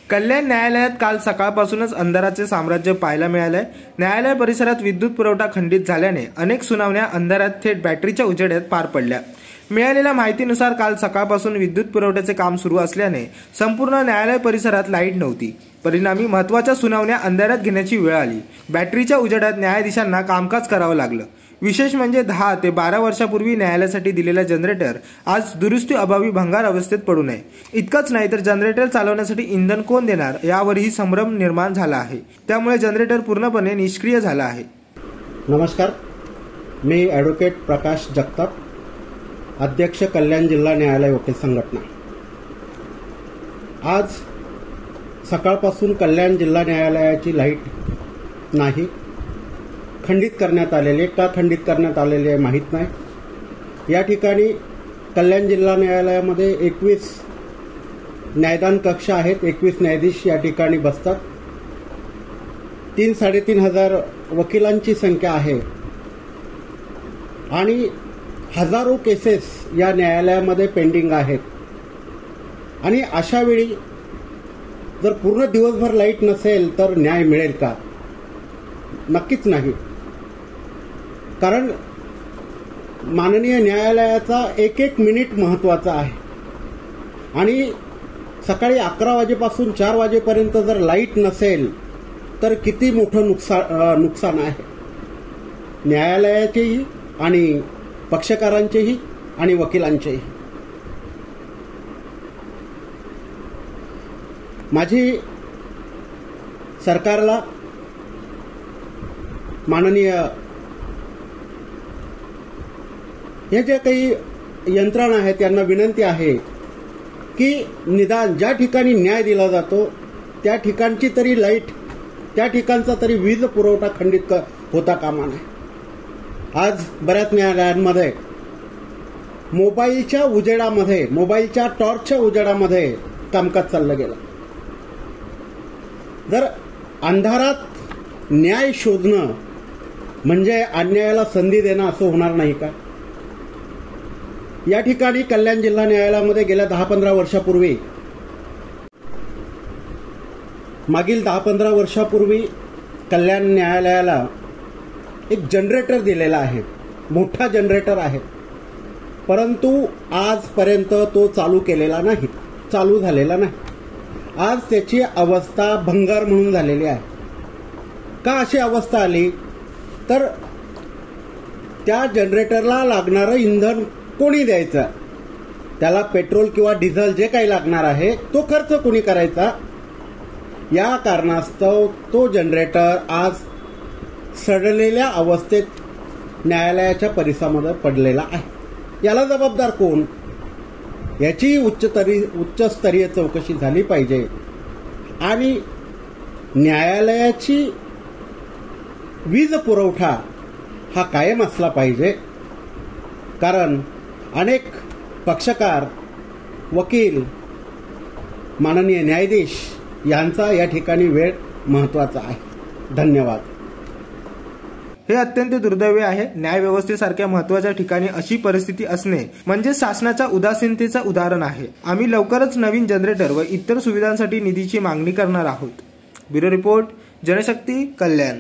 कल्याण न्यायालयात काल सकाळपासूनच अंधाराचे साम्राज्य पाहायला मिळाले। न्यायालय परिसरात विद्युत पुरवठा खंडित झाल्याने अनेक सुनावण्या अंधारात थेट बॅटरीच्या उजेडात पार पडल्या। मिळालेल्या माहितीनुसार काल सकाळपासून विद्युत पुरवठ्याचे काम सुरू असल्याने संपूर्ण न्यायालय परिसरात लाईट नव्हती। परिणामी महत्त्वाच्या सुनावण्या अंधारात घेण्याची वेळ आली। बॅटरीच्या उजेडात न्यायाधीशांना कामकाज करावं लागलं। विशेष म्हणजे 10 ते 12 वर्षापूर्वी न्यायालयासाठी दिलेला जनरेटर आज दुरुस्ती अभावी भंगार अवस्थेत पडू नये। इतकंच नाही तर जनरेटर चालवण्यासाठी इंधन कोण देणार यावरही संभ्रम निर्माण झाला आहे। त्यामुळे जनरेटर पूर्णपणे निष्क्रिय झाला आहे। नमस्कार, मी ॲडव्होकेट प्रकाश जगताप, अध्यक्ष कल्याण जिल्हा न्यायालय वकील संघटना। आज सकाळपासून कल्याण जिल्हा न्यायालयाची लाईट नाही, खंडित करण्यात आलेले। का खंडित करण्यात आलेले माहीत नाही। या ठिकाणी कल्याण जिल्हा न्यायालयामध्ये 21 न्यायदान कक्ष आहेत, 21 न्यायाधीश या ठिकाणी बसतात। 3-3.5 हजार वकिलांची संख्या आहे आणि हजारो केसेस या न्यायालयामध्ये पेंडिंग आहेत। आणि अशा वेळी जर पूर्ण दिवसभर लाईट नसेल तर न्याय मिळेल का? नक्कीच नाही। कारण माननीय न्यायालयाचा एक एक मिनिट महत्त्वाचा आहे आणि सकाळी 11 वाजेपासून 4 वाजेपर्यंत जर लाईट नसेल तर किती मोठं नुकसान आहे न्यायालयाचेही आणि पक्षकारांचेही आणि वकिलांचेही। माझी सरकारला, माननीय हे जे काही यंत्रणा आहेत त्यांना विनंती आहे की निदान ज्या ठिकाणी न्याय दिला जातो त्या ठिकाणची तरी लाईट, त्या ठिकाणचा तरी वीज पुरवठा खंडित होता कामा नये। आज बऱ्याच न्यायालयांमध्ये मोबाईलच्या उजेडामध्ये, मोबाईलच्या टॉर्चच्या उजेडामध्ये कामकाज चाललं गेलं। जर अंधारात न्याय शोधणं म्हणजे अन्यायाला संधी देणं असं होणार नाही का? या ठिकाणी कल्याण जिल्हा न्यायालयामध्ये गेल्या 10-15 वर्षापूर्वी, मागील 10-15 वर्षापूर्वी कल्याण न्यायालयाला एक जनरेटर दिलेला आहे, मोठा जनरेटर आहे, परंतु आजपर्यंत तो चालू झालेला नाही। आज त्याची अवस्था भंगार म्हणून झालेली आहे। का अशी अवस्था आली? तर त्या जनरेटरला लागणारं इंधन कोणी द्यायचं? त्याला पेट्रोल किंवा डिझेल जे काही लागणार आहे तो खर्च कोणी करायचा? या कारणास्तव तो जनरेटर आज सडलेल्या अवस्थेत न्यायालयाच्या परिसरामध्ये पडलेला आहे। याला जबाबदार कोण? याची उच्चस्तरीय चौकशी झाली पाहिजे आणि न्यायालयाची वीज पुरवठा हा कायम असला पाहिजे। कारण अनेक पक्षकार, वकील, माननीय न्यायाधीश यांचा या ठिकाणी वेळ महत्त्वाचा आहे। धन्यवाद। हे अत्यंत दुर्दैवी आहे। न्यायव्यवस्थेसारख्या महत्त्वाच्या ठिकाणी अशी परिस्थिती असणे म्हणजे शासनाच्या उदासीनतेचं उदाहरण आहे। आम्ही लवकरच नवीन जनरेटर व इतर सुविधांसाठी निधीची मागणी करणार आहोत। ब्युरो रिपोर्ट, जनशक्ती, कल्याण।